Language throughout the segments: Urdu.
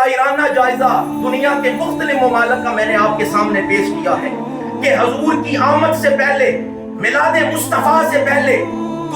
شاعرانہ جائزہ دنیا کے مختلف ممالک کا میں نے آپ کے سامنے پیش کیا ہے کہ حضور کی آمد سے پہلے، میلاد مصطفیٰ سے پہلے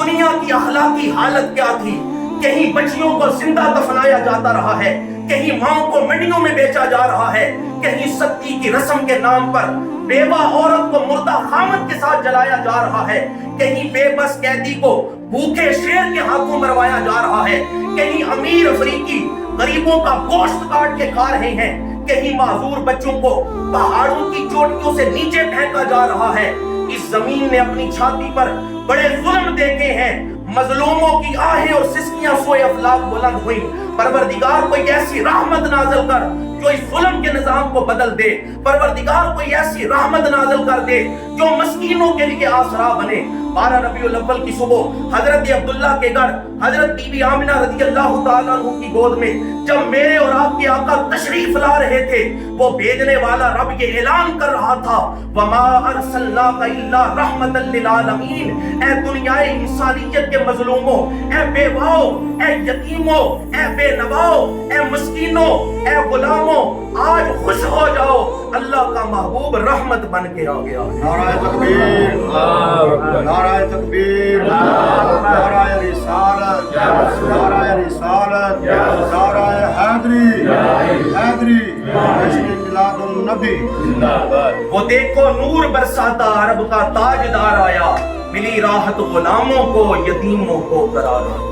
دنیا کی اخلاقی حالت کیا تھی۔ کہیں بچیوں کو زندہ دفنایا جاتا رہا ہے، کہیں ماؤں کو منڈیوں میں بیچا جا رہا ہے، کہیں ستی کی رسم کے نام پر بیوہ عورت کو مردہ خامد کے ساتھ جلایا جا رہا ہے، کہیں بے بس قیدی کو بھوکے شیر کے ہاتھوں مروایا جا رہا ہے، کہیں امیر افریقی غریبوں کا گوشت کاٹ کے کھا رہے ہیں، کہیں معذور بچوں کو پہاڑوں کی چوٹیوں سے نیچے پھینکا جا رہا ہے۔ اس زمین نے اپنی چھاتی پر بڑے ظلم دیکھے ہیں، مظلوموں کی آہیں اور سسکیاں سوئے افلاک بلند ہوئیں۔ پروردگار کوئی ایسی رحمت نازل کر جو اس ظلم کے نظام کو بدل دے، پروردگار کوئی ایسی رحمت نازل کر دے جو مسکینوں کے لیے آسرا بنے۔ 12 ربیع الاول کی صبح حضرت عبداللہ کے گھر حضرت بی بی آمنہ رضی اللہ تعالیٰ عنہ کی گود میں جب میرے اور آپ کے آقا تشریف لا رہے تھے، وہ بھیجنے والا رب یہ اعلان کر رہا تھا وَمَا أَرْسَلْنَاكَ إِلَّا رَحْمَةً لِّلْعَالَمِينَ۔ اے دنیائے انسانیت کے مظلوموں، اے بیواؤں، اے یتیموں، اے بے نواؤں، اے مسکینوں، اے غلاموں، آج خوش ہو جاؤ، اللہ کا محبوب رحمت بن کے آ گیا۔ نعرہ تکبیر، نعرہ تکبیر، نعرہ رسالت، نعرہ رسالت، نعرہ حیدری، حیدری، جشن میلاد النبی۔ وہ دیکھو نور برساتا عرب کا تاجدار آیا، ملی راحت غلاموں کو، یتیموں کو قرار۔